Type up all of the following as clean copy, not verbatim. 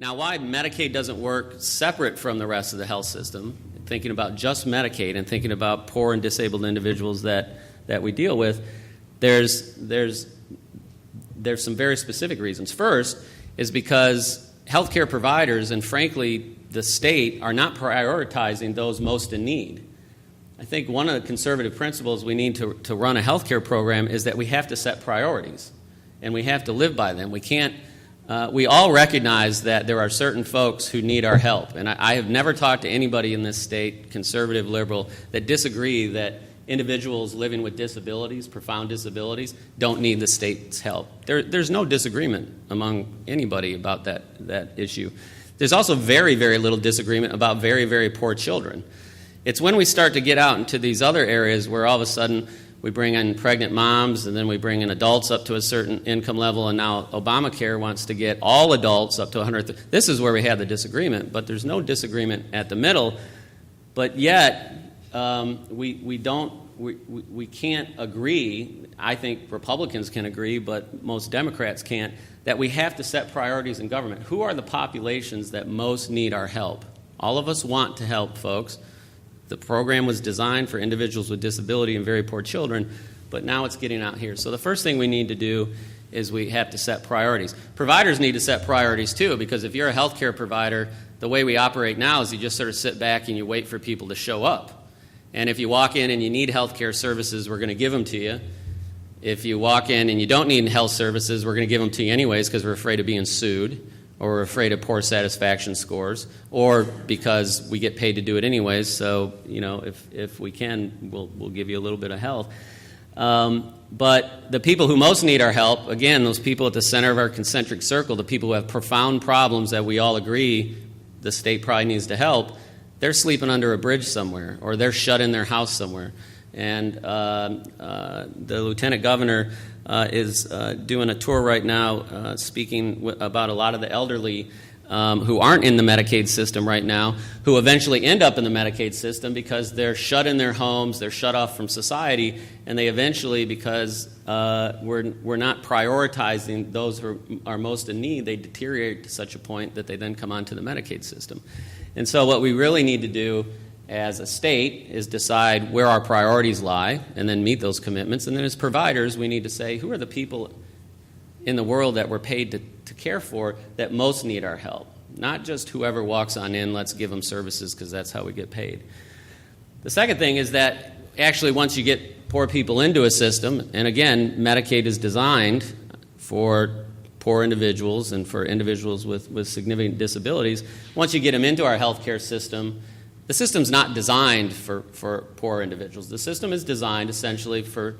Now, why Medicaid doesn't work separate from the rest of the health system, thinking about just Medicaid and thinking about poor and disabled individuals that we deal with, there's some very specific reasons. First is because healthcare providers and, frankly, the state are not prioritizing those most in need. I think one of the conservative principles we need to run a healthcare program is that we have to set priorities, and we have to live by them. We can't. We all recognize that there are certain folks who need our help, and I have never talked to anybody in this state, conservative, liberal, that disagree that individuals living with disabilities, profound disabilities, don't need the state's help. There's no disagreement among anybody about that issue. There's also very, very little disagreement about very, very poor children. It's when we start to get out into these other areas where all of a sudden we bring in pregnant moms and then we bring in adults up to a certain income level, and now Obamacare wants to get all adults up to 100. This is where we have the disagreement, but there's no disagreement at the middle. But yet we can't agree. I think Republicans can agree, but most Democrats can't, that we have to set priorities in government. Who are the populations that most need our help? All of us want to help folks. The program was designed for individuals with disability and very poor children, but now it's getting out here. So the first thing we need to do is we have to set priorities. Providers need to set priorities too, because if you're a healthcare provider, the way we operate now is you just sort of sit back and you wait for people to show up. And if you walk in and you need healthcare services, we're going to give them to you. If you walk in and you don't need health services, we're going to give them to you anyways because we're afraid of being sued, or we're afraid of poor satisfaction scores, or because we get paid to do it anyways. So, if we can, we'll give you a little bit of help. But the people who most need our help, again, those people at the center of our concentric circle, the people who have profound problems that we all agree the state probably needs to help, they're sleeping under a bridge somewhere, or they're shut in their house somewhere. And the lieutenant governor is doing a tour right now speaking about a lot of the elderly who aren't in the Medicaid system right now, who eventually end up in the Medicaid system because they're shut in their homes, they're shut off from society, and they eventually, because we're not prioritizing those who are most in need, they deteriorate to such a point that they then come onto the Medicaid system. And so what we really need to do as a state is decide where our priorities lie and then meet those commitments. And then as providers, we need to say, who are the people in the world that we're paid to care for that most need our help? Not just whoever walks on in, let's give them services because that's how we get paid. The second thing is that actually once you get poor people into a system, and again, Medicaid is designed for poor individuals and for individuals with significant disabilities, once you get them into our healthcare system, the system's not designed for poor individuals. The system is designed essentially for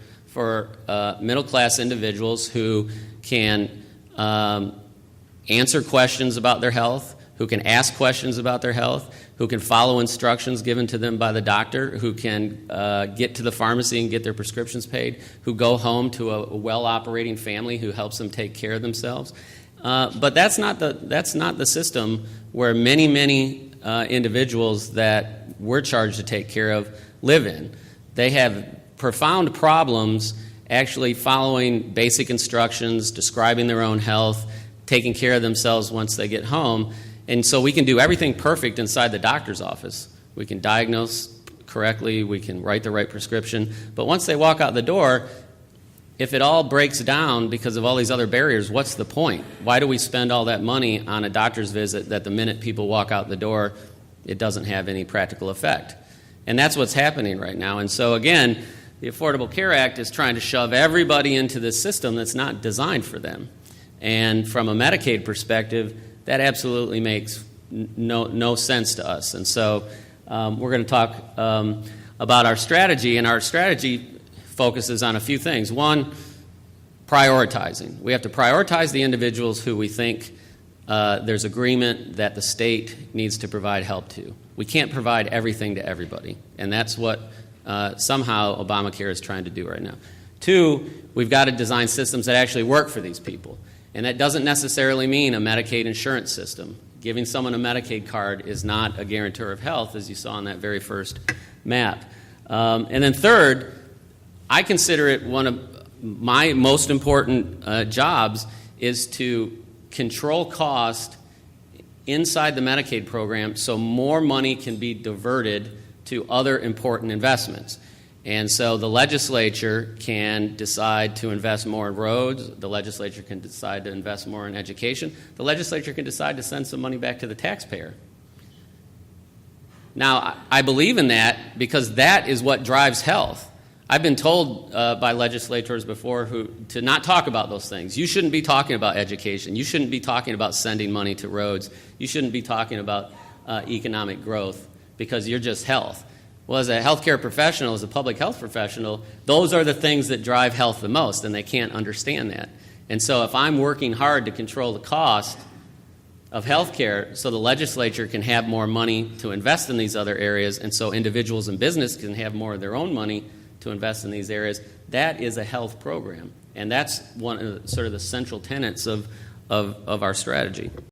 middle-class individuals who can answer questions about their health, who can ask questions about their health, who can follow instructions given to them by the doctor, who can get to the pharmacy and get their prescriptions paid, who go home to a well-operating family who helps them take care of themselves. But that's not the system where many individuals that we're charged to take care of live in. They have profound problems actually following basic instructions, describing their own health, taking care of themselves once they get home. And so we can do everything perfect inside the doctor's office. We can diagnose correctly, we can write the right prescription. But once they walk out the door, if it all breaks down because of all these other barriers, what's the point? Why do we spend all that money on a doctor's visit that the minute people walk out the door, it doesn't have any practical effect? And that's what's happening right now. And so again, the Affordable Care Act is trying to shove everybody into this system that's not designed for them. And from a Medicaid perspective, that absolutely makes no sense to us. And so we're going to talk about our strategy, and our strategy focuses on a few things. One, prioritizing. We have to prioritize the individuals who we think there's agreement that the state needs to provide help to. We can't provide everything to everybody, and that's what somehow Obamacare is trying to do right now. Two, we've got to design systems that actually work for these people, and that doesn't necessarily mean a Medicaid insurance system. Giving someone a Medicaid card is not a guarantor of health, as you saw on that very first map. And then third, I consider it one of my most important jobs is to control cost inside the Medicaid program so more money can be diverted to other important investments. And so the legislature can decide to invest more in roads. The legislature can decide to invest more in education. The legislature can decide to send some money back to the taxpayer. Now, I believe in that because that is what drives health. I've been told by legislators before to not talk about those things. You shouldn't be talking about education. You shouldn't be talking about sending money to roads. You shouldn't be talking about economic growth because you're just health. Well, as a healthcare professional, as a public health professional, those are the things that drive health the most, and they can't understand that. And so if I'm working hard to control the cost of healthcare so the legislature can have more money to invest in these other areas, and so individuals and business can have more of their own money to invest in these areas, that is a health program. And that's one of the, sort of the central tenets of our strategy.